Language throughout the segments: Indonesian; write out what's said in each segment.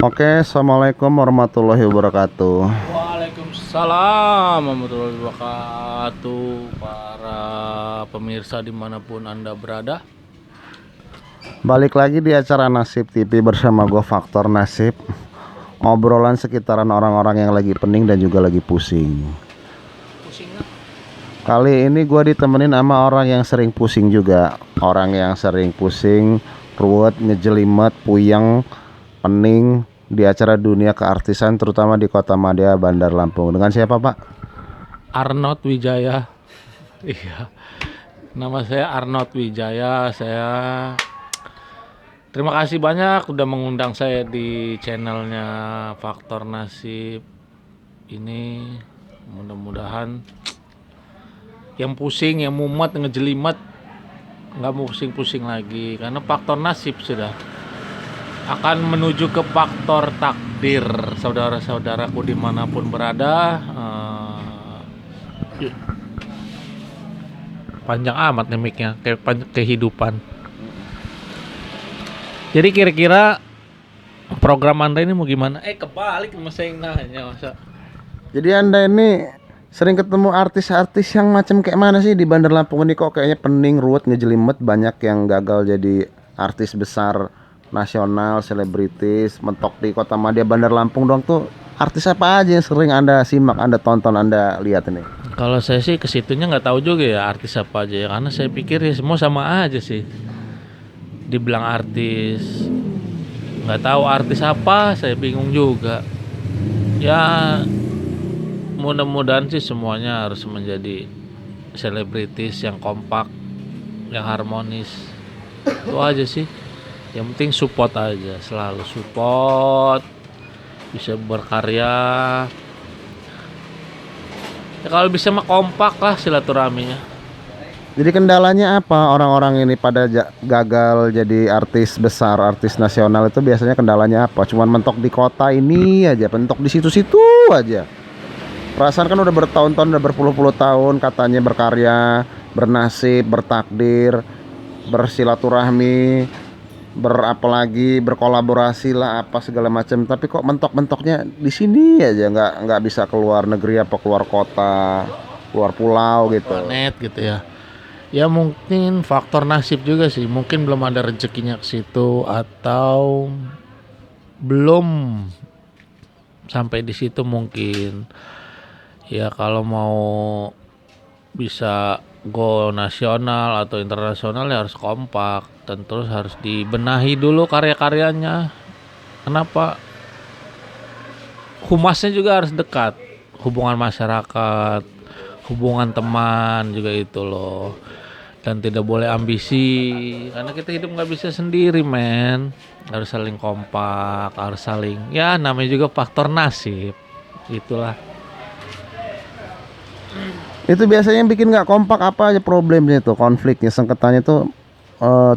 Oke, assalamualaikum warahmatullahi wabarakatuh. Waalaikumsalam warahmatullahi wabarakatuh. Para pemirsa dimanapun Anda berada. Balik lagi di acara Nasib TV bersama gue Faktor Nasib. Obrolan sekitaran orang-orang yang lagi pening dan juga lagi pusing. Pusingnya Kali ini gue ditemenin sama orang yang sering pusing juga. Orang yang sering pusing, ruwet, ngejelimet, puyeng, pening di acara dunia keartisan terutama di Kota Madya, Bandar Lampung. Dengan siapa, Pak? Arnold Wijaya. Iya. Nama saya Arnold Wijaya. Saya terima kasih banyak udah mengundang saya di channelnya Faktor Nasib ini. Mudah-mudahan yang pusing, yang mumet, ngejelimet nggak mau pusing-pusing lagi karena faktor nasib sudah akan menuju ke faktor takdir. Saudara-saudaraku dimanapun berada, panjang amat nih mic-nya kayak kehidupan. Jadi kira-kira program Anda ini mau gimana? Kebalik mas saya yang nanya masa. Jadi Anda ini sering ketemu artis-artis yang macam kayak mana sih di Bandar Lampung ini, kok kayaknya pening, ruwet, ngejelimet, banyak yang gagal jadi artis besar nasional, selebritis, mentok di Kota Madya, Bandar Lampung dong tuh. Artis apa aja yang sering Anda simak, Anda tonton, Anda lihat ini? Kalau saya sih kesitunya nggak tahu juga ya artis apa aja ya, karena saya pikir ya semua sama aja sih. Dibilang artis, nggak tahu artis apa, saya bingung juga. Ya mudah-mudahan sih semuanya harus menjadi selebritis yang kompak, yang harmonis. Itu aja sih. Yang penting support aja, selalu support, bisa berkarya. Ya kalau bisa mah kompak lah silaturahminya. Jadi kendalanya apa orang-orang ini pada gagal jadi artis besar, artis nasional itu biasanya kendalanya apa? Cuman mentok di kota ini aja, mentok di situ-situ aja. Perasaan kan udah bertahun-tahun, udah berpuluh-puluh tahun katanya berkarya, bernasib, bertakdir, bersilaturahmi, berapalagi berkolaborasi lah apa segala macam. Tapi kok mentok-mentoknya di sini aja, nggak bisa keluar negeri apa keluar kota, keluar pulau gitu. Planet gitu ya. Ya mungkin faktor nasib juga sih. Mungkin belum ada rezekinya ke situ atau belum sampai di situ mungkin. Ya kalau mau bisa go nasional atau internasional ya harus kompak dan terus harus dibenahi dulu karya-karyanya. Kenapa? Humasnya juga harus dekat. Hubungan masyarakat, hubungan teman juga itu loh. Dan tidak boleh ambisi karena kita hidup nggak bisa sendiri men, harus saling kompak, harus saling ya namanya juga faktor nasib itulah. Itu biasanya yang bikin nggak kompak apa aja problemnya itu, konfliknya, sengketanya tuh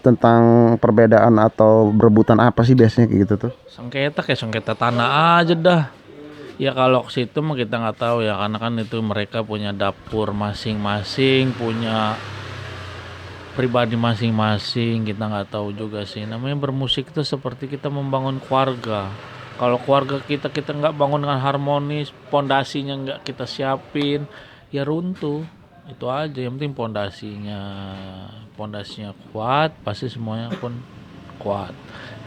tentang perbedaan atau berebutan apa sih biasanya kayak gitu tuh? Sengketa kayak sengketa tanah aja dah. Ya kalau ke situ mah kita nggak tahu ya karena kan itu mereka punya dapur masing-masing, punya pribadi masing-masing, kita nggak tahu juga sih. Namanya bermusik itu seperti kita membangun keluarga. Kalau keluarga kita nggak bangun dengan harmonis, pondasinya nggak kita siapin, ya runtuh. Itu aja. Yang penting pondasinya kuat, pasti semuanya pun kuat.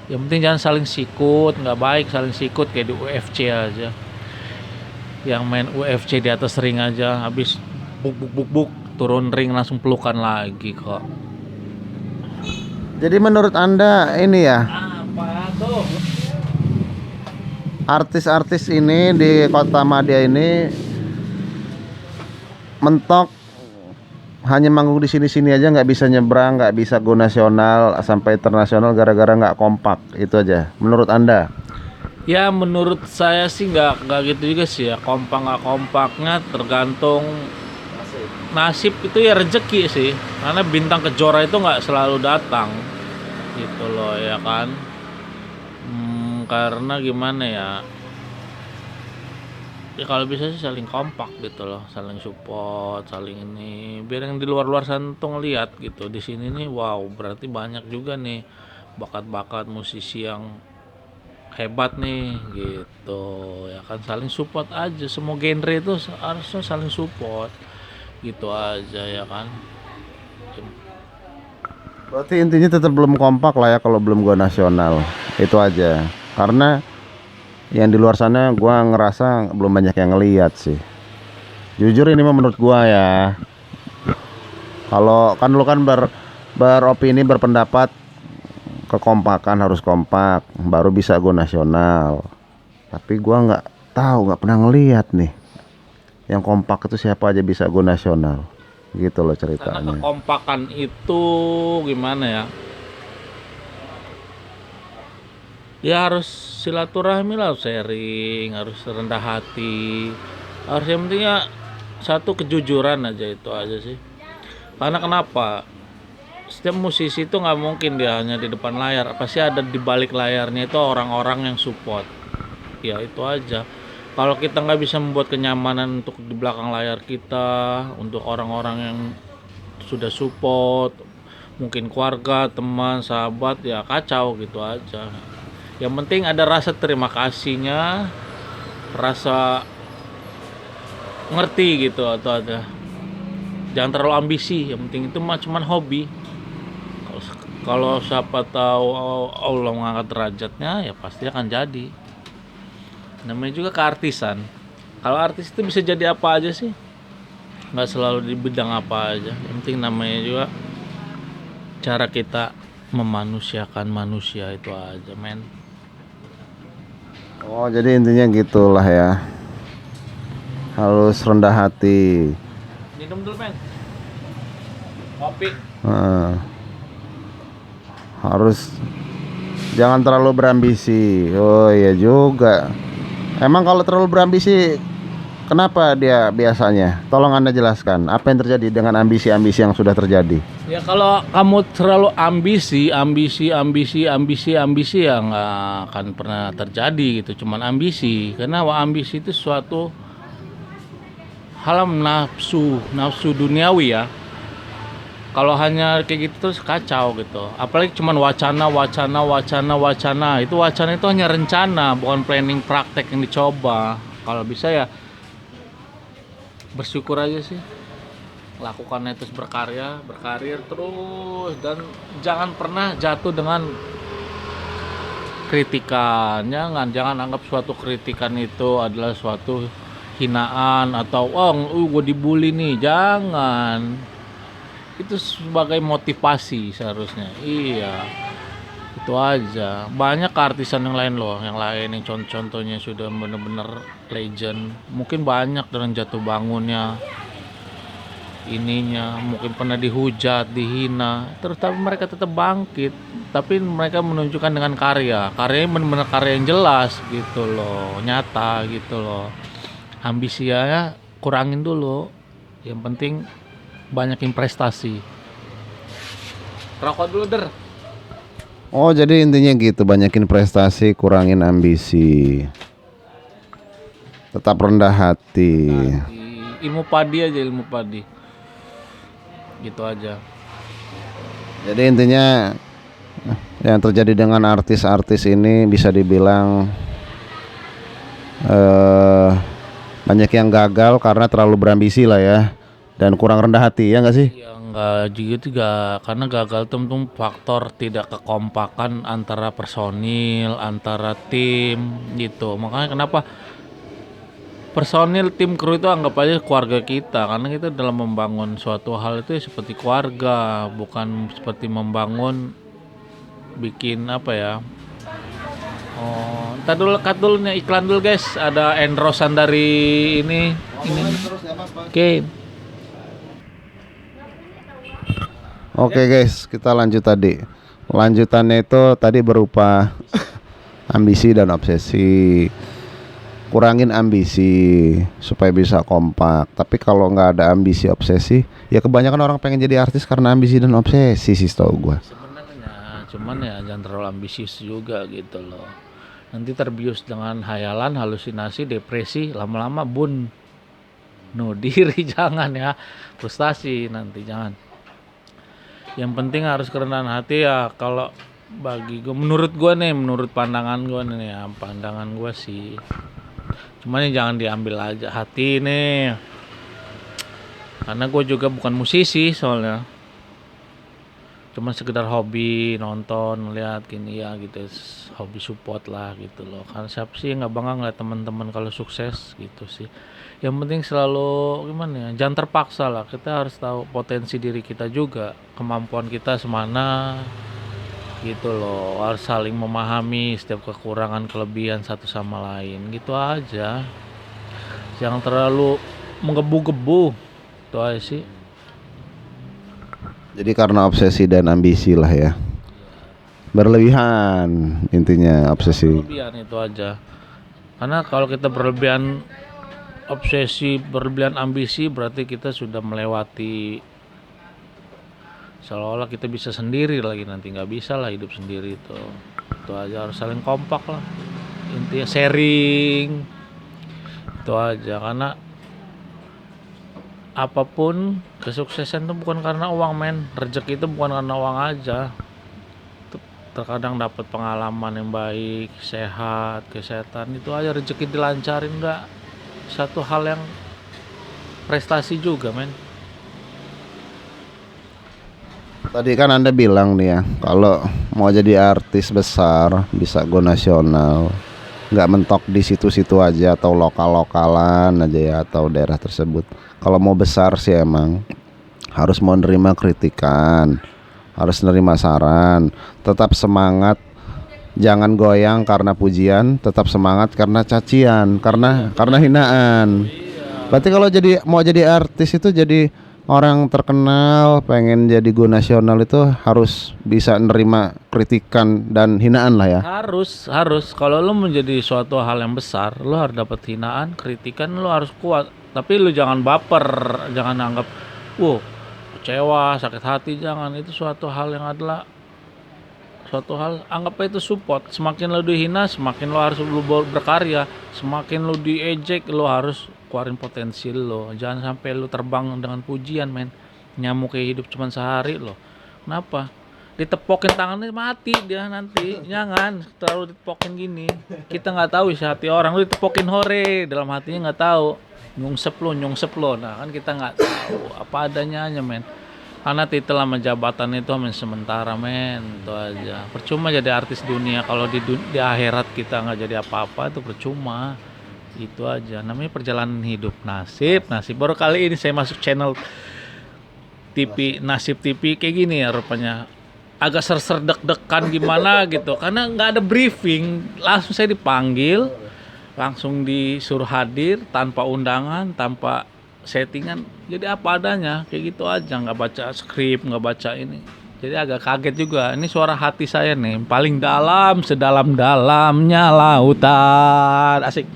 Yang penting jangan saling sikut, nggak baik saling sikut kayak di UFC aja. Yang main UFC di atas ring aja, habis buk turun ring langsung pelukan lagi kok. Jadi menurut Anda ini ya, Apa tuh? artis-artis ini di Kota Madya ini mentok hanya manggung di sini-sini aja, nggak bisa nyebrang, nggak bisa go nasional sampai internasional gara-gara nggak kompak, itu aja menurut Anda? Ya menurut saya sih nggak gitu juga sih ya, kompak nggak kompaknya tergantung nasib itu ya, rezeki sih, karena bintang kejora itu nggak selalu datang gitu loh ya kan. Karena gimana ya, ya kalau bisa sih saling kompak gitu loh, saling support, saling ini biar yang di luar sana tuh ngeliat gitu, di sini nih wow berarti banyak juga nih bakat-bakat musisi yang hebat nih gitu ya kan, saling support aja, semua genre itu harusnya saling support gitu aja ya kan. Berarti intinya tetap belum kompak lah ya kalau belum gua nasional. Itu aja. Karena yang di luar sana gua ngerasa belum banyak yang ngeliat sih. Jujur ini mah menurut gua ya. Kalau kan lu kan beropini berpendapat kekompakan harus kompak baru bisa gua nasional. Tapi gua nggak tahu, nggak pernah ngeliat nih. Yang kompak itu siapa aja bisa gua nasional. Gitu loh Karena ceritanya. kekompakan itu gimana ya, ya harus silaturahmi lah, harus sharing, harus rendah hati, harus yang pentingnya satu kejujuran aja, itu aja sih. Karena kenapa, setiap musisi itu nggak mungkin dia hanya di depan layar, pasti ada di balik layarnya itu orang-orang yang support ya, itu aja. Kalau kita nggak bisa membuat kenyamanan untuk di belakang layar kita, untuk orang-orang yang sudah support, mungkin keluarga, teman, sahabat, ya kacau gitu aja. Yang penting ada rasa terima kasihnya, rasa ngerti gitu, atau ada, jangan terlalu ambisi. Yang penting itu mah cuman hobi. Kalau siapa tahu Allah mengangkat derajatnya, ya pasti akan jadi. Namanya juga keartisan. Kalau artis itu bisa jadi apa aja sih, nggak selalu di bidang apa aja. Yang penting namanya juga cara kita memanusiakan manusia, itu aja men. Oh, jadi intinya gitulah ya. Harus rendah hati. Minum dulu men, kopi. Heeh. Harus jangan terlalu berambisi. Oh iya juga. Emang kalau terlalu berambisi, kenapa dia biasanya? Tolong Anda jelaskan. Apa yang terjadi dengan ambisi-ambisi yang sudah terjadi? Ya kalau kamu terlalu ambisi ya nggak akan pernah terjadi gitu. Cuman ambisi, karena ambisi itu suatu hal nafsu duniawi ya. Kalau hanya kayak gitu terus kacau gitu. Apalagi cuman wacana. Itu wacana itu hanya rencana, bukan planning praktek yang dicoba. Kalau bisa ya bersyukur aja sih. Lakukannya terus, berkarir terus, dan jangan pernah jatuh dengan kritikan. Jangan anggap suatu kritikan itu adalah suatu hinaan atau gue dibully nih. Jangan. Itu sebagai motivasi seharusnya. Iya, itu aja. Banyak artisan yang lain loh, yang contohnya sudah bener-bener legend. Mungkin banyak dengan jatuh bangunnya, ininya, mungkin pernah dihujat, dihina, terus tapi mereka tetap bangkit. Tapi mereka menunjukkan dengan karyanya benar-benar karya yang jelas gitu loh, nyata gitu loh. Ambisinya kurangin dulu, yang penting banyakin prestasi. Rokok dulu der. Oh, jadi intinya gitu, banyakin prestasi, kurangin ambisi. Tetap rendah hati. Ilmu padi aja, ilmu padi. Gitu aja. Jadi intinya yang terjadi dengan artis-artis ini bisa dibilang banyak yang gagal karena terlalu berambisi lah ya, dan kurang rendah hati, ya nggak sih? Ya enggak juga, karena gagal tentu faktor tidak kekompakan antara personil, antara tim gitu. Makanya kenapa personil, tim, kru itu anggap aja keluarga kita, karena kita dalam membangun suatu hal itu seperti keluarga, bukan seperti membangun bikin apa ya. Oh, ntar dulu cut dulu nih, iklan dulu guys. Ada endorsean dari ini. Oke. Oke guys, kita lanjut tadi. Lanjutannya itu tadi berupa ambisi dan obsesi. Kurangin ambisi supaya bisa kompak. Tapi kalau nggak ada ambisi, obsesi, ya kebanyakan orang pengen jadi artis karena ambisi dan obsesi sih, tau gue. Sebenarnya cuman ya jangan terlalu ambisius juga gitu loh. Nanti terbius dengan hayalan, halusinasi, depresi, lama-lama bunuh diri. Jangan ya, frustasi nanti, jangan. Yang penting harus kerendahan hati ya. Kalau bagi gue, menurut gue nih, menurut pandangan gue nih ya, pandangan gue sih, cuman ini jangan diambil aja hati nih, karena gue juga bukan musisi soalnya, cuman sekedar hobi nonton lihat gini ya gitu, hobi support lah gitu loh. Karena siapa sih yang nggak bangga ngeliat teman-teman kalau sukses gitu sih. Yang penting selalu gimana ya, jangan terpaksa lah, kita harus tahu potensi diri kita juga, kemampuan kita semana gitu loh, harus saling memahami setiap kekurangan kelebihan satu sama lain gitu aja, jangan terlalu menggebu-gebu, itu aja sih. Jadi karena obsesi dan ambisi lah ya. Berlebihan intinya obsesi. Berlebihan itu aja, karena kalau kita berlebihan obsesi, berlebihan ambisi, berarti kita sudah melewati, seolah-olah kita bisa sendiri lagi, nanti nggak bisa lah hidup sendiri. Itu aja, harus saling kompak lah, intinya sharing itu aja. Karena apapun kesuksesan itu bukan karena uang men, rezeki itu bukan karena uang aja. Terkadang dapat pengalaman yang baik, sehat, kesehatan, itu aja rezeki dilancarin, nggak satu hal yang prestasi juga men. Tadi kan Anda bilang nih ya, kalau mau jadi artis besar bisa go nasional, nggak mentok di situ-situ aja atau lokal-lokalan aja ya, atau daerah tersebut. Kalau mau besar sih emang harus mau nerima kritikan, harus nerima saran, tetap semangat, jangan goyang karena pujian, tetap semangat karena cacian, karena hinaan. Berarti kalau mau jadi artis itu, jadi orang terkenal, pengen jadi go nasional, itu harus bisa nerima kritikan dan hinaan lah ya. Harus kalau lo menjadi suatu hal yang besar, lo harus dapat hinaan, kritikan, lo harus kuat. Tapi lo jangan baper, jangan anggap wow kecewa, sakit hati, jangan. Itu suatu hal yang adalah suatu hal, anggap itu support. Semakin lo dihina, semakin lo harus lo berkarya. Semakin lo diejek, lo harus keluarin potensi lo. Jangan sampai lo terbang dengan pujian men. Nyamuk kayak hidup cuma sehari lo. Kenapa? Ditepokin tangannya mati dia nanti. Jangan terlalu ditepokin gini. Kita nggak tahu isi hati orang. Lo ditepokin hore, dalam hatinya nggak tahu. Nyungsep lo. Nah kan kita nggak tahu apa adanya aja men. Karena titel sama jabatan itu hanya sementara men, itu aja. Percuma jadi artis dunia kalau di akhirat kita nggak jadi apa-apa, itu percuma. Itu aja, namanya perjalanan hidup. Nasib. Baru kali ini saya masuk channel TV, Nasib TV kayak gini ya rupanya. Agak ser-ser deg-degan gimana gitu, karena nggak ada briefing, langsung saya dipanggil, langsung disuruh hadir tanpa undangan, tanpa settingan, jadi apa adanya kayak gitu aja, nggak baca skrip, nggak baca ini. Jadi agak kaget juga, ini suara hati saya nih, paling dalam, sedalam-dalamnya lautan. Asik.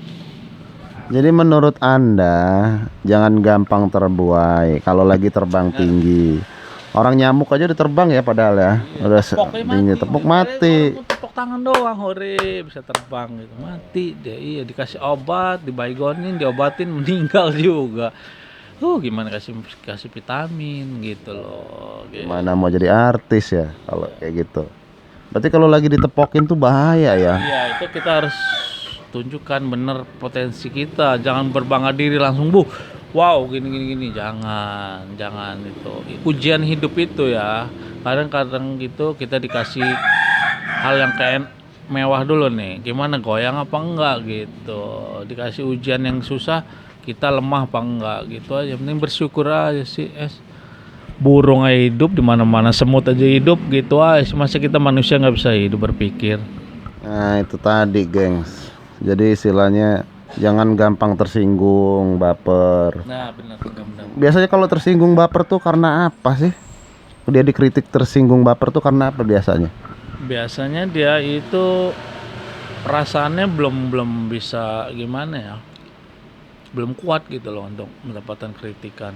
Jadi menurut Anda jangan gampang terbuai kalau lagi terbang tinggi. Orang nyamuk aja udah terbang ya padahal ya. Udah tinggi, tepuk mati. Tepuk tangan doang hore bisa terbang gitu. Mati dia, iya dikasih obat, dibaygonin, diobatin, meninggal juga. Gimana kasih vitamin gitu loh. Gitu. Mana mau jadi artis ya kalau kayak gitu. Berarti kalau lagi ditepokin tuh bahaya ya. Iya, itu kita harus tunjukkan bener potensi kita. Jangan berbangga diri langsung wow gini, jangan itu. Ujian hidup itu ya. Kadang-kadang gitu kita dikasih hal yang kayak mewah dulu nih. Gimana goyang apa enggak gitu. Dikasih ujian yang susah, kita lemah apa enggak gitu aja. Penting bersyukur aja sih. Burung aja hidup di mana-mana, semut aja hidup gitu aja. Masa kita manusia nggak bisa hidup berpikir. Nah itu tadi gengs. Jadi istilahnya jangan gampang tersinggung, baper. Nah benar. Biasanya kalau tersinggung baper tuh karena apa sih? Dia dikritik tersinggung baper tuh karena apa biasanya? Biasanya dia itu perasaannya belum bisa gimana ya, belum kuat gitu loh untuk mendapatkan kritikan.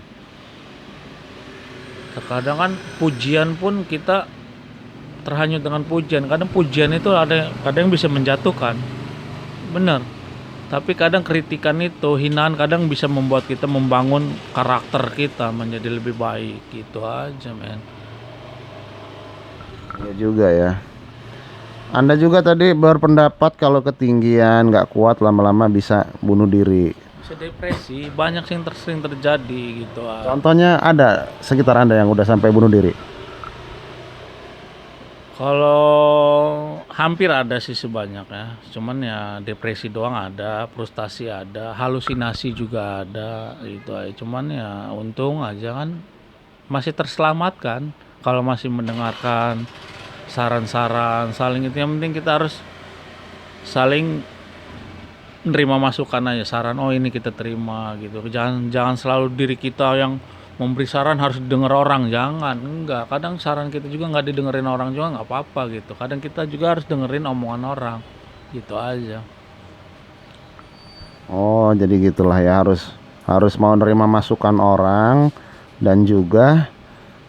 Terkadang kan pujian pun kita terhanyut dengan pujian. Kadang pujian itu kadang bisa menjatuhkan, bener. Tapi kadang kritikan itu, hinaan kadang bisa membuat kita membangun karakter kita menjadi lebih baik gitu aja men. Iya juga ya. Anda juga tadi berpendapat kalau ketinggian nggak kuat lama-lama bisa bunuh diri. Bisa depresi, banyak yang sering terjadi gitu. Contohnya ada sekitar Anda yang udah sampai bunuh diri. Kalau hampir ada sih sebanyak ya, cuman ya depresi doang ada, frustasi ada, halusinasi juga ada, itu aja. Cuman ya untung aja kan masih terselamatkan kalau masih mendengarkan saran-saran saling itu. Yang penting kita harus saling nerima masukan aja, saran oh ini kita terima gitu. Jangan selalu diri kita yang memberi saran harus didengar orang, jangan, enggak. Kadang saran kita juga nggak didengerin orang juga nggak apa-apa gitu. Kadang kita juga harus dengerin omongan orang, gitu aja. Oh, jadi gitulah ya, harus mau nerima masukan orang dan juga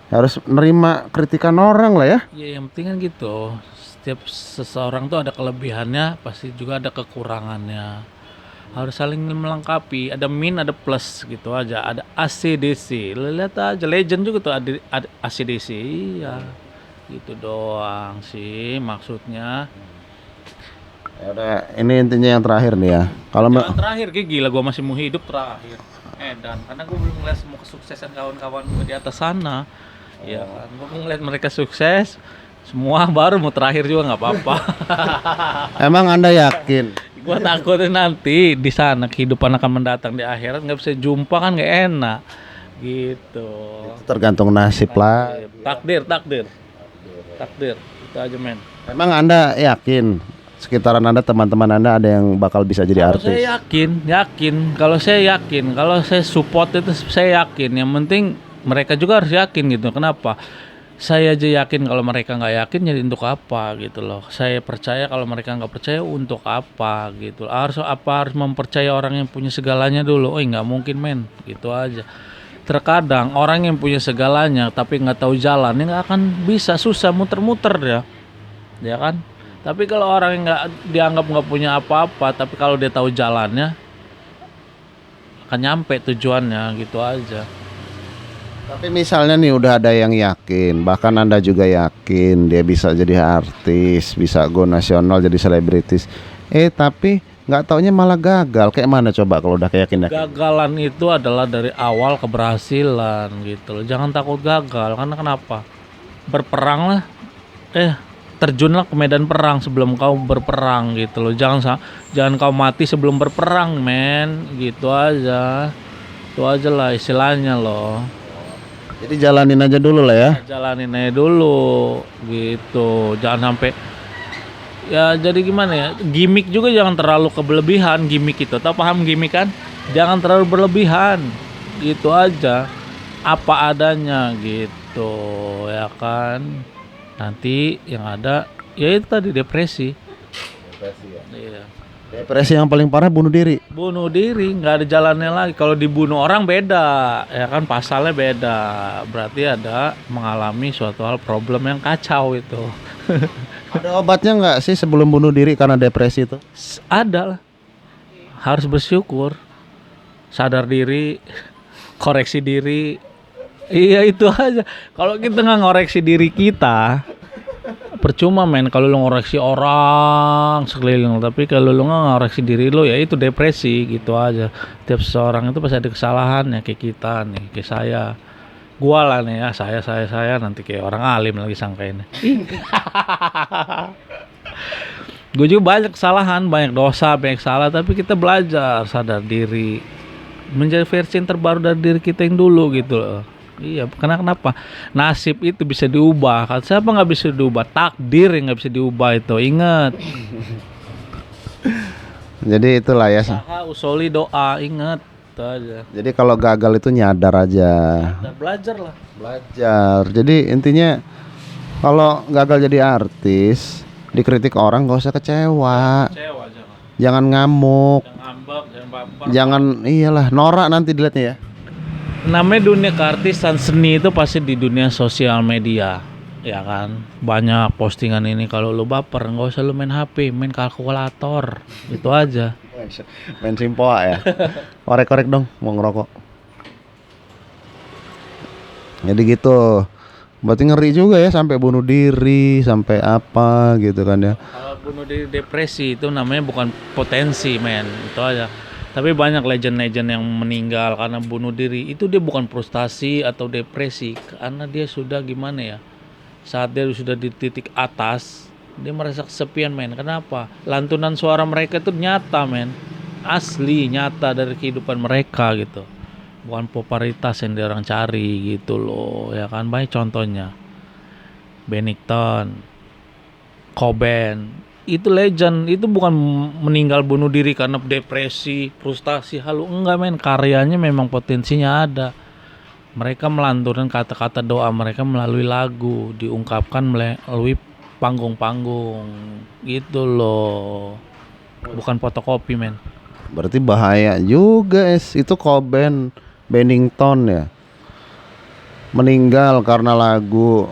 harus nerima kritikan orang lah ya. Ya yang penting kan gitu. Setiap seseorang tuh ada kelebihannya, pasti juga ada kekurangannya. Harus saling melengkapi, ada min ada plus gitu aja, ada ACDC, lihat aja legend juga tuh ada ACDC, iya gitu doang sih maksudnya. Ya udah, ini intinya yang terakhir nih ya. Kalau Jangan terakhir, kayak gila gua masih mau hidup terakhir dan karena gua belum ngeliat semua kesuksesan kawan-kawan gua di atas sana, ya kan, gua mau ngeliat mereka sukses semua baru mau terakhir juga nggak apa-apa. emang Anda yakin? Gua takutnya nanti di sana kehidupan akan mendatang di akhirat nggak bisa jumpa kan nggak enak gitu. Tergantung nasib lah. Takdir itu aja men. Emang Anda yakin sekitaran Anda, teman-teman Anda ada yang bakal bisa jadi Kalau artis? saya yakin kalau saya support itu saya yakin. Yang penting mereka juga harus yakin gitu. Kenapa? Saya aja yakin, kalau mereka nggak yakin jadi untuk apa gitu loh. Saya percaya, kalau mereka nggak percaya untuk apa gitu. Harus mempercaya orang yang punya segalanya dulu. Oh nggak mungkin men, gitu aja. Terkadang orang yang punya segalanya tapi nggak tahu jalan, ya nggak akan bisa, susah muter-muter ya kan. Tapi kalau orang yang nggak dianggap nggak punya apa-apa, tapi kalau dia tahu jalannya akan nyampe tujuannya, gitu aja. Tapi misalnya nih udah ada yang yakin, bahkan Anda juga yakin dia bisa jadi artis, bisa go nasional, jadi selebritis. Tapi nggak taunya malah gagal. Kayak mana coba kalau udah keyakin? Gagalan itu adalah dari awal keberhasilan gitu loh. Jangan takut gagal, karena kenapa? Berperang lah. Terjunlah ke medan perang sebelum kau berperang gitu loh. Jangan kau mati sebelum berperang, men. Gitu aja. Itu aja lah istilahnya loh. Jadi jalanin aja dulu lah ya. Jalanin aja dulu gitu. Jangan sampai ya jadi gimana ya? Gimmick juga jangan terlalu berlebihan, gimmick itu. Tahu paham gimmick kan? Jangan terlalu berlebihan. Gitu aja. Apa adanya gitu, ya kan? Nanti yang ada ya itu tadi depresi. Depresi ya. Iya. Depresi yang paling parah bunuh diri. Bunuh diri, nggak ada jalannya lagi. Kalau dibunuh orang beda, ya kan, pasalnya beda. Berarti ada mengalami suatu hal problem yang kacau itu. Ada obatnya nggak sih sebelum bunuh diri karena depresi itu? Ada lah. Harus bersyukur, sadar diri, koreksi diri. Iya itu aja. Kalau kita nggak ngoreksi diri kita, percuma men. Kalau lu ngoreksi orang sekeliling, tapi kalau lu nggak ngoreksi diri lu, ya itu depresi, gitu aja. Tiap seorang itu pasti ada kesalahannya, kayak kita nih, kayak saya. Gua lah nih ya, saya nanti kayak orang alim lagi sangkainnya. Gue juga banyak kesalahan, banyak dosa, banyak salah, tapi kita belajar sadar diri, menjadi versi yang terbaru dari diri kita yang dulu gitu loh. Iya, kenapa? Nasib itu bisa diubah. Siapa nggak bisa diubah? Takdir yang nggak bisa diubah itu. Ingat. Jadi itulah ya. Usaha, usoli, doa, ingat. Itu aja. Jadi kalau gagal itu nyadar aja. Dan belajar lah. Belajar. Jadi intinya kalau gagal jadi artis, dikritik orang gak usah kecewa. Kecewa jangan. Jangan ngamuk. Jangan ngambek, jangan baper. Jangan iyalah norak nanti dilihatnya ya. Namanya dunia keartisan seni itu pasti di dunia sosial media, ya kan. Banyak postingan ini, kalau lu baper nggak usah lu main HP, main kalkulator, itu aja. Main simpoa ya. Korek-korek dong, mau ngerokok. Jadi gitu. Berarti ngeri juga ya, sampai bunuh diri, sampai apa gitu kan ya. Kalau bunuh diri depresi itu namanya bukan potensi men, itu aja. Tapi banyak legend-legend yang meninggal karena bunuh diri itu dia bukan frustasi atau depresi, karena dia sudah gimana ya, saat dia sudah di titik atas dia merasa kesepian men. Kenapa? Lantunan suara mereka itu nyata men, asli nyata dari kehidupan mereka gitu, bukan popularitas yang dia orang cari gitu loh ya kan. Banyak contohnya, Bennington, Cobain, itu legend. Itu bukan meninggal bunuh diri karena depresi, frustasi, halu, enggak men. Karyanya memang potensinya ada. Mereka melanturkan kata-kata doa mereka melalui lagu, diungkapkan melalui panggung-panggung gitu loh, bukan fotokopi men. Berarti bahaya juga itu Cobain, Bennington ya. Meninggal karena lagu.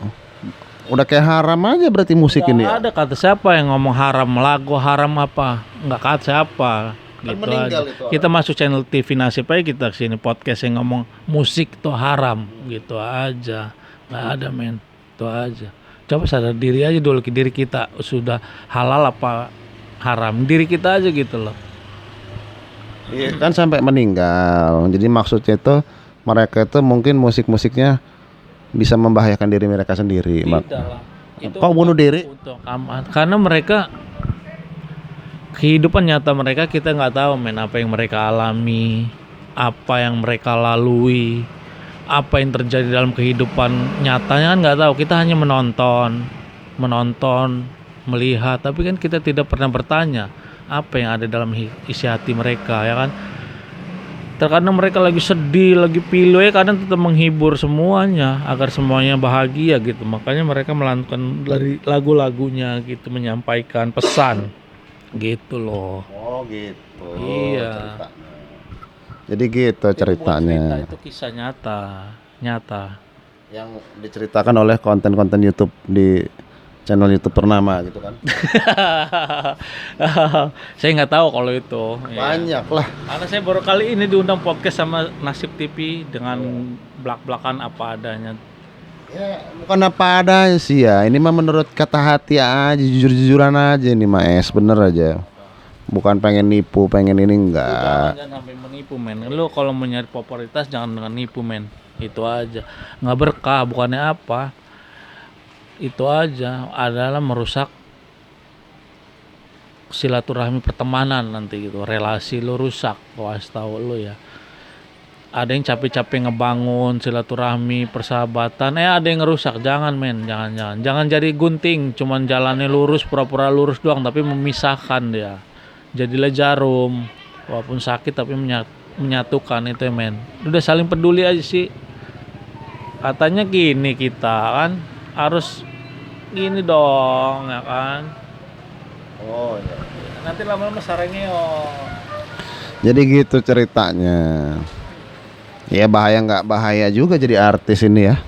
Udah kayak haram aja berarti musik ini ya. Ada kata siapa yang ngomong haram, lagu haram apa? Enggak kata siapa. Gitu meninggal aja. itu orang. Kita masuk channel TV Nasib aja kita kesini podcast yang ngomong musik tuh haram gitu aja. Nggak ada men, itu aja. Coba sadar diri aja dulu, ke diri kita sudah halal apa haram, diri kita aja gitu loh. Iya kan sampai meninggal. Jadi maksudnya itu mereka itu mungkin musik-musiknya bisa membahayakan diri mereka sendiri. Tidak lah. Itu Apa bunuh diri? untuk aman. Karena mereka kehidupan nyata mereka kita nggak tahu men, apa yang mereka alami, apa yang mereka lalui, apa yang terjadi dalam kehidupan nyatanya kan nggak tahu. Kita hanya menonton, melihat, tapi kan kita tidak pernah bertanya apa yang ada dalam isi hati mereka ya kan. Terkadang mereka lagi sedih, lagi pilu ya, kadang tetap menghibur semuanya agar semuanya bahagia gitu. Makanya mereka melantunkan dari lagu-lagunya gitu, menyampaikan pesan gitu loh. Oh gitu. Iya. Jadi gitu ceritanya. Itu kisah nyata. Yang diceritakan oleh konten-konten YouTube di channel YouTube ternama gitu kan. Saya nggak tahu kalau itu. Banyak lah. Karena saya baru kali ini diundang podcast sama Nasib TV dengan belak-belakan apa adanya. Ya, bukan apa adanya sih ya. Ini mah menurut kata hati aja, jujur-jujuran aja ini mah bener aja. Bukan pengen nipu, pengen ini enggak. Jangan sampai menipu men. Lu kalau mau nyari popularitas jangan dengan nipu men. Itu aja. Nggak berkah, bukannya apa. Itu aja adalah merusak silaturahmi pertemanan nanti gitu. Relasi lu rusak, gua kasih tahu lu ya. Ada yang capek-capek ngebangun silaturahmi, persahabatan, ada yang ngerusak. Jangan men, jangan jadi gunting, cuman jalannya lurus, pura-pura lurus doang tapi memisahkan dia. Jadilah jarum, walaupun sakit tapi menyatukan itu ya men. Udah saling peduli aja sih. Katanya gini kita kan harus gini dong ya kan. Oh iya. Nanti lama-lama sarangnya Jadi gitu ceritanya. Ya bahaya nggak bahaya juga jadi artis ini ya.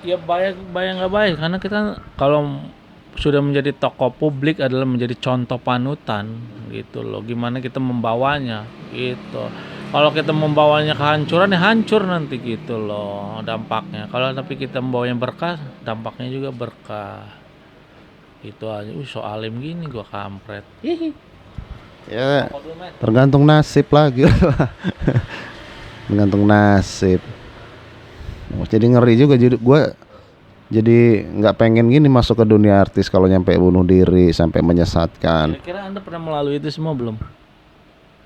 ya bayang nggak baik, karena kita kalau sudah menjadi tokoh publik adalah menjadi contoh panutan gitu loh. Gimana kita membawanya gitu. Kalau kita membawanya kehancuran ya hancur nanti gitu loh dampaknya. Kalau tapi kita membawanya berkah, dampaknya juga berkah. Itu aja. So alim gini gua kampret. Ya tergantung nasib lagi. Tergantung nasib. Jadi ngeri juga, jadi gue jadi nggak pengen gini masuk ke dunia artis kalau nyampe bunuh diri sampai menyesatkan. Kira-kira Anda pernah melalui itu semua belum?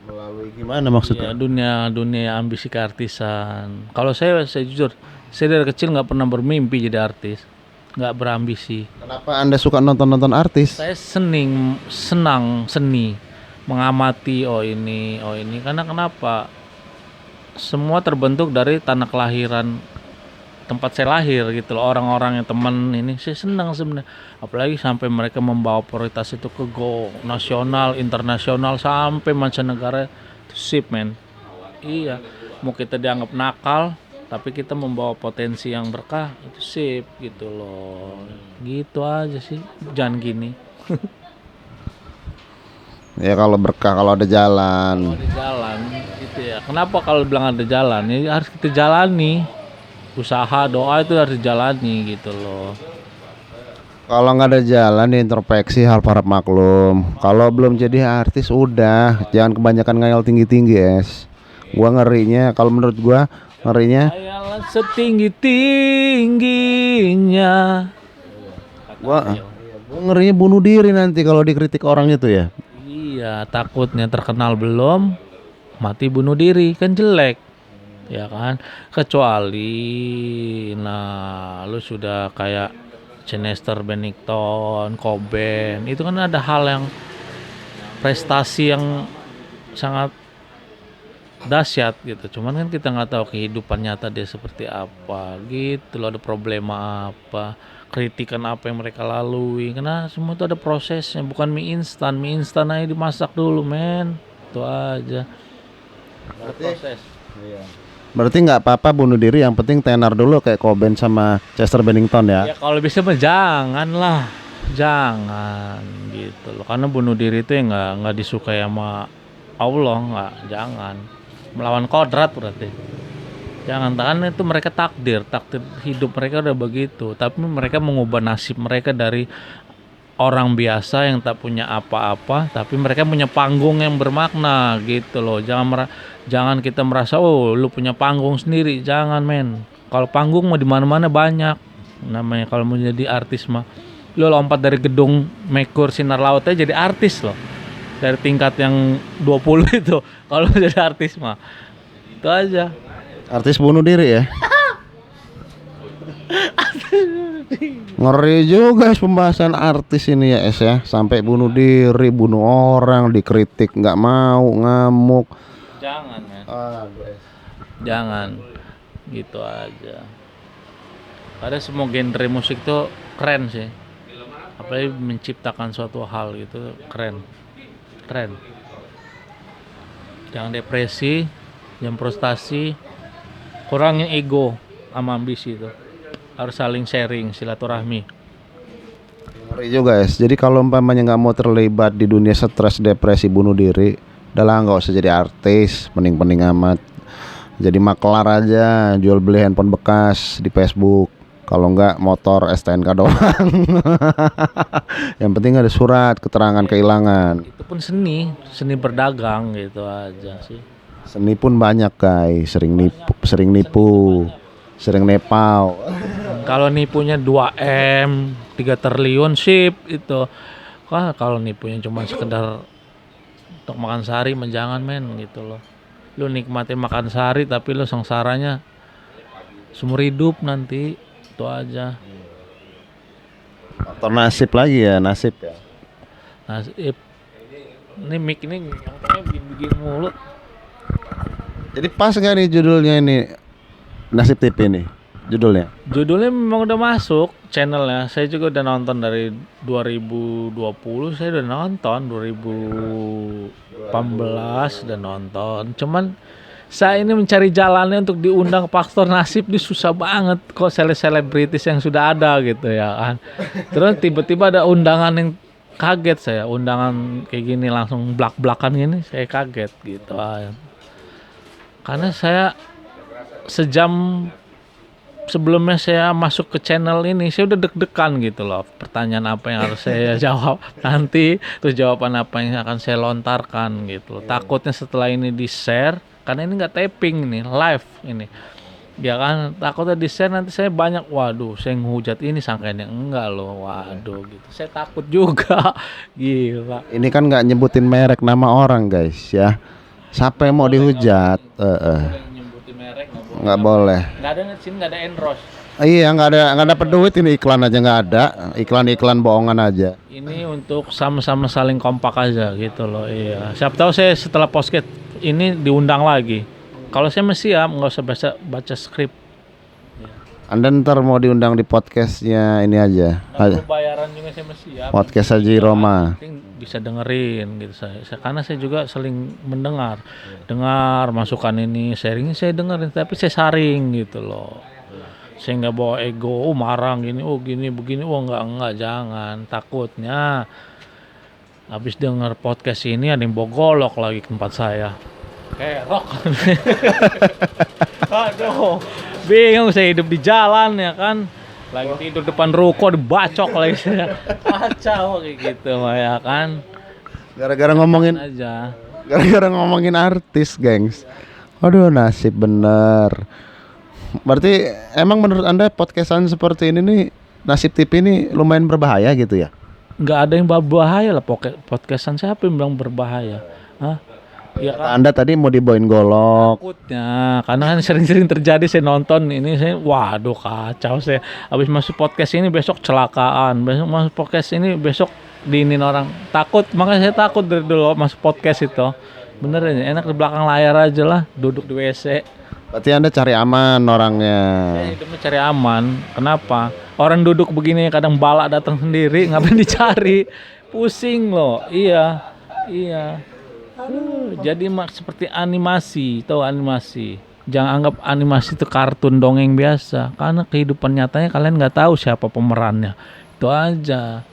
Melalui gimana maksudnya? Ya, dunia ambisi keartisan. Kalau saya jujur, saya dari kecil nggak pernah bermimpi jadi artis, nggak berambisi. Kenapa Anda suka nonton artis? Saya senang seni, mengamati ini karena kenapa? Semua terbentuk dari tanah kelahiran tempat saya lahir gitu loh. Orang-orang yang teman ini saya senang sebenarnya, apalagi sampai mereka membawa prioritas itu ke go nasional, internasional, sampai mancanegara. Itu sip men. Iya, mau kita dianggap nakal tapi kita membawa potensi yang berkah, itu sip gitu loh. Gitu aja sih, jangan gini. Ya kalau berkah, kalau ada jalan. Ada jalan gitu ya. Kenapa kalau bilang ada jalan? Ya harus kita jalani. usaha, doa itu harus dijalani gitu loh. Kalau nggak ada jalan ya introspeksi, hal harap maklum. Kalau belum jadi artis udah jangan kebanyakan ngayal tinggi-tinggi es. Gua ngerinya, kalau menurut gua ngerinya, Hayalan setinggi tingginya. gua ngerinya bunuh diri nanti kalau dikritik orang itu ya. Iya, takutnya terkenal belum mati bunuh diri kan jelek. Ya kan? Kecuali lu sudah kayak Chester Bennington, Cobain, itu kan ada hal yang prestasi yang sangat dahsyat gitu. Cuman kan kita nggak tahu kehidupan nyata dia seperti apa gitu loh, ada problema apa, kritikan apa yang mereka lalui. Karena semua itu ada prosesnya, bukan mie instan. Mie instan aja dimasak dulu, men. Itu aja. Ada proses. Berarti nggak apa-apa bunuh diri, yang penting tenar dulu kayak Cobain sama Chester Bennington ya. Ya kalau bisa mah jangan lah. Jangan gitu loh. Karena bunuh diri itu ya nggak disukai sama Allah, nggak, jangan. Melawan kodrat berarti. Jangan, tahan itu mereka takdir hidup mereka udah begitu. Tapi mereka mengubah nasib mereka dari orang biasa yang tak punya apa-apa, tapi mereka punya panggung yang bermakna gitu loh. Jangan kita merasa oh lu punya panggung sendiri, jangan men. Kalau panggung mah di mana-mana banyak. Namanya kalau mau jadi artis mah lu lompat dari gedung Mekur Sinar Lautnya jadi artis loh. Dari tingkat yang 20 itu kalau jadi artis mah. Itu aja. Artis bunuh diri ya. Ngeri juga pembahasan artis ini ya es ya, sampai bunuh diri, bunuh orang, dikritik nggak mau, ngamuk. Jangan men. Jangan gitu aja. Ada semua genre musik tuh keren sih. Apalagi menciptakan suatu hal gitu keren. Jangan depresi, jangan frustasi, kurangin ego sama ambisi itu. Harus saling sharing, silaturahmi. Ngeri juga guys. Jadi kalau umpamanya nggak mau terlibat di dunia stres, depresi, bunuh diri, udahlah nggak usah jadi artis, pening-pening amat. Jadi maklar aja, jual beli handphone bekas di Facebook. Kalau nggak motor STNK doang. Yang penting ada surat keterangan kehilangan. Itu pun seni berdagang gitu aja sih. Seni pun banyak guys, sering nipu, sering nepal. Kalau nipunya 2M, 3 triliun sip itu. Wah, kalau nipunya cuma sekedar untuk makan sehari menjangan men gitu loh. Lu nikmatin makan sehari tapi lu sengsaranya seumur hidup nanti. Itu aja. Faktor nasib lagi ya, nasib ya. Nasib. Ini mic ini ngomongnya bikin mulut. Jadi pas nggak nih judulnya ini, Nasib TV ini judulnya? Judulnya memang udah masuk channelnya. Saya juga udah nonton dari 2020. Saya udah nonton 2018 udah nonton. Cuman saya ini mencari jalannya untuk diundang ke Faktor Nasib ini susah banget. Kok selebritis yang sudah ada gitu ya kan. Terus tiba-tiba ada undangan yang kaget saya. Undangan kayak gini langsung blak-blakan gini saya kaget gitu. Karena saya sejam sebelumnya saya masuk ke channel ini saya udah deg-degan gitu loh, pertanyaan apa yang harus saya jawab nanti, terus jawaban apa yang akan saya lontarkan gitu loh. Takutnya setelah ini di share, karena ini nggak taping nih, live ini ya kan, takutnya di share nanti saya banyak, waduh saya ngehujat ini sangkanya enggak loh, waduh gitu, saya takut juga. Gila, Ini kan nggak nyebutin merek nama orang guys ya. Siapa yang mau dihujat? Nggak boleh. nggak ada sini, nggak ada endorse. Iya, nggak ada duit, ini iklan aja nggak ada, iklan bohongan aja. Ini untuk sama-sama saling kompak aja gitu loh. Iya. Siapa tahu saya setelah podcast ini diundang lagi. Kalau saya masih siap, nggak usah baca skrip. Anda ntar mau diundang di podcastnya ini aja. Kalau bayaran juga saya masih siap. Podcast Haji Roma. Bisa dengerin gitu saya. Karena saya juga saling mendengar. Dengar masukan ini, sharing saya dengerin, tapi saya saring gitu loh. Saya nggak bawa ego, marah gini, gini begini, enggak, jangan. Takutnya habis denger podcast ini ada yang bawa golok lagi ke tempat saya. Kayak rock. Aduh, Bingung saya hidup di jalan ya kan. Lagi tidur depan ruko dibacok lagi saya. Kacau kayak gitu mah ya kan. Gara-gara ngomongin Aja. gara-gara ngomongin artis, gengs. Aduh, nasib bener. Berarti emang menurut Anda podcastan seperti ini nih, Nasib TV ini lumayan berbahaya gitu ya? Nggak ada yang berbahaya lah podcastan, siapa yang bilang berbahaya? Hah? Ya Kata Anda tadi mau dibawain golok. takutnya, karena kan sering-sering terjadi saya nonton ini saya, waduh kacau saya. Habis masuk podcast ini besok celakaan, besok masuk podcast ini besok diinin orang. Takut, makanya saya takut dari dulu masuk podcast itu. Bener aja, enak di belakang layar aja lah, duduk di WC. Berarti Anda cari aman orangnya. Saya hidupnya cari aman. Kenapa? Orang duduk begini kadang balak datang sendiri, ngapain dicari? Pusing loh. Iya, iya. Jadi seperti animasi, tahu animasi. Jangan anggap animasi itu kartun dongeng biasa, karena kehidupan nyatanya kalian nggak tahu siapa pemerannya. Itu aja.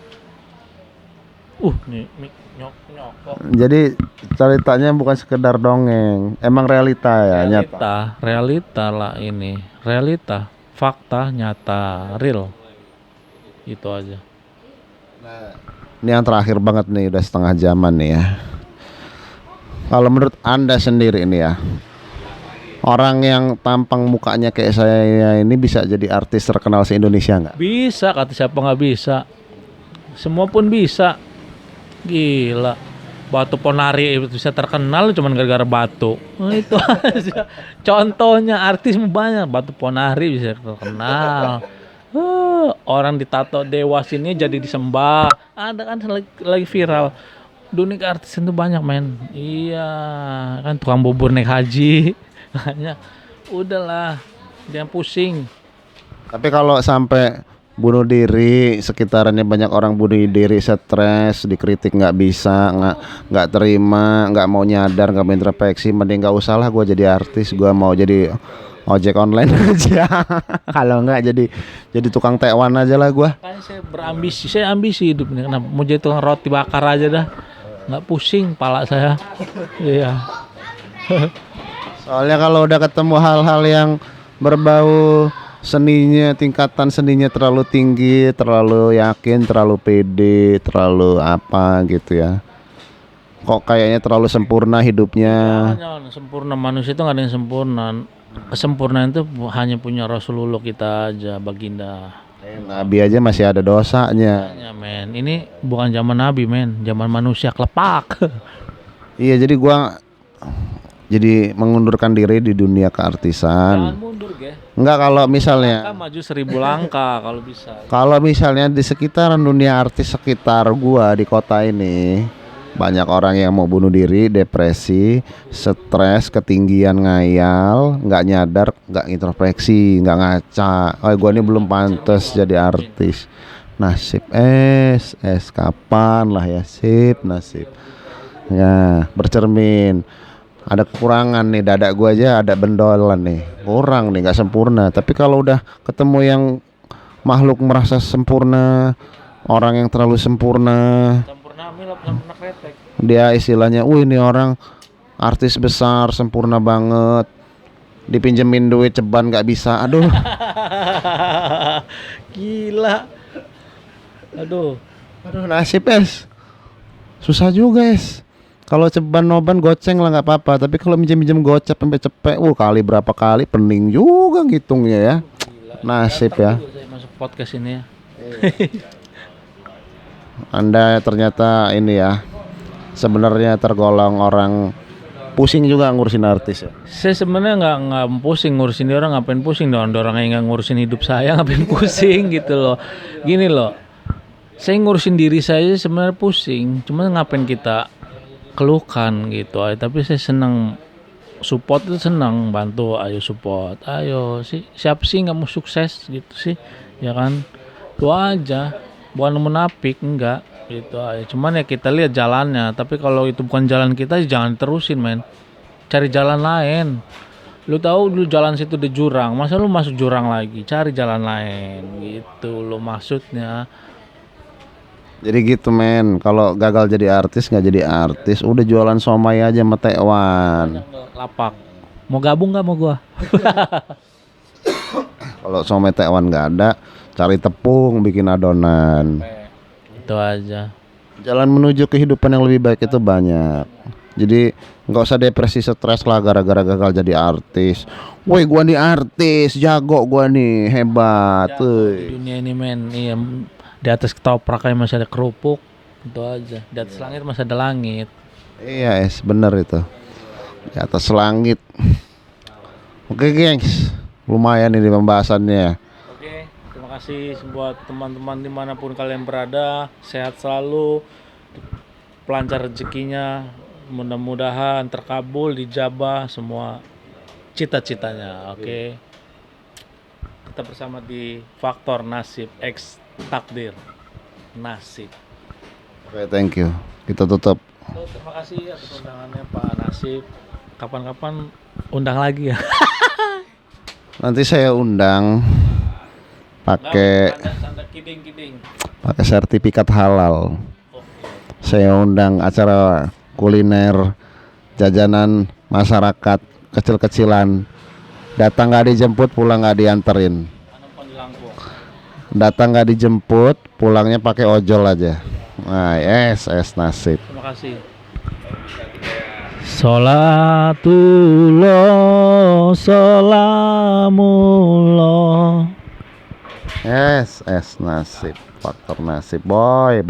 Nih nyokok. Jadi ceritanya bukan sekedar dongeng, emang realita ya, nyata. Realita lah ini. Realita, fakta, nyata, real. Itu aja. Ini yang terakhir banget nih, udah setengah jaman nih ya. Kalau menurut Anda sendiri ini ya, orang yang tampang mukanya kayak saya ini bisa jadi artis terkenal se-Indonesia nggak? Bisa, kata siapa nggak bisa? Semua pun bisa. Gila. Batu Ponari bisa terkenal cuman gara-gara batu. Itu aja. Contohnya artis banyak, Batu Ponari bisa terkenal. Orang ditato dewa sini jadi disembah. Ada kan lagi viral. Dunia artis itu banyak men. Iya, kan tukang bubur naik haji. Banyak. Udahlah, dia pusing. Tapi kalau sampai bunuh diri, sekitarannya banyak orang bunuh diri, stres, dikritik nggak bisa, nggak terima, nggak mau nyadar, nggak mau introspeksi, mending nggak usah lah gue jadi artis, gue mau jadi ojek online aja. Kalau nggak jadi tukang tekwan aja lah gue. Kan saya ambisi hidup nih. Kenapa? Mau jadi tukang roti bakar aja dah. Nggak pusing pala saya. Iya. Soalnya kalau udah ketemu hal-hal yang berbau seninya, tingkatan seninya terlalu tinggi, terlalu yakin, terlalu pede, terlalu apa gitu ya. Kok kayaknya terlalu sempurna hidupnya. Jangan sempurna, manusia itu nggak ada yang sempurna. Kesempurnaan itu hanya punya Rasulullah kita aja, baginda. Nabi aja masih ada dosanya. Ya, men. Ini bukan zaman Nabi, men. Zaman manusia kelepak. Iya, jadi gua mengundurkan diri di dunia keartisan. Jangan mundur, ge. Enggak, kalau misalnya Langkah maju 1000 langkah kalau bisa. Kalau misalnya di sekitaran dunia artis sekitar gua di kota ini banyak orang yang mau bunuh diri, depresi, stres, ketinggian ngayal, nggak nyadar, nggak introspeksi, nggak ngaca. Oh, gua ini belum pantas jadi artis. Nasib kapan lah ya, nasib. Ya, bercermin. Ada kekurangan nih, dada gua aja ada bendolan nih, kurang nih, nggak sempurna. Tapi kalau udah ketemu yang makhluk merasa sempurna, orang yang terlalu sempurna, sempurna kretek. dia istilahnya, ini orang artis besar, sempurna banget, dipinjemin duit ceban nggak bisa, aduh. Gila. Aduh Nasib susah juga Kalau ceban noban goceng lah nggak apa-apa, tapi kalau minjem gocap sampai cepet, kali berapa kali pening juga ngitungnya ya. Gila. Nasib ya. Saya masuk podcast ini ya. Anda ternyata ini ya, sebenarnya tergolong orang pusing juga ngurusin artis ya. Saya sebenarnya nggak pusing ngurusin dia orang, ngapain pusing dong, orang yang nggak ngurusin hidup saya ngapain pusing gitu loh. Gini loh, saya ngurusin diri saya sebenarnya pusing, cuma ngapain kita keluhkan gitu. Tapi saya senang support itu, senang bantu, ayo support, ayo sih, siapa sih nggak mau sukses gitu sih, ya kan, itu aja, bukan menapik enggak gitu aja. Cuman ya kita lihat jalannya, tapi kalau itu bukan jalan kita jangan terusin men, cari jalan lain. Lu tahu lu jalan situ di jurang, masa lu masuk jurang lagi, cari jalan lain gitu lo maksudnya. Jadi gitu men, kalau gagal jadi artis nggak jadi artis, udah jualan somai aja sama tekwan. Lapak, mau gabung nggak mau gua? Kalau somai Taiwan nggak ada, cari tepung bikin adonan. Itu aja. Jalan menuju kehidupan yang lebih baik itu banyak. Jadi nggak usah depresi stres lah gara-gara gagal jadi artis. Woi gua nih artis, jago gua nih, hebat. Di dunia ini men, iya, di atas ketoprak kayak masih ada kerupuk. Itu aja. Di atas langit masih ada langit. Iya bener itu. Di atas langit. Oke gengs, lumayan ini pembahasannya. Oke, terima kasih buat teman-teman dimanapun kalian berada, sehat selalu, pelancar rezekinya, mudah-mudahan terkabul, dijabah semua cita-citanya. Oke, kita bersama di Faktor Nasib X Takdir Nasib. Oke thank you. Kita tutup. Terima kasih atas undangannya Pak Nasib. Kapan-kapan undang lagi ya. Nanti saya undang pakai Kiding. sertifikat halal. Saya undang acara kuliner jajanan masyarakat kecil-kecilan. Datang nggak dijemput, pulang nggak dianterin. Datang nggak dijemput, pulangnya pakai ojol aja. Nah, nasib. Terima kasih. Salatullah salamullah. Nasib. Faktor nasib, boy.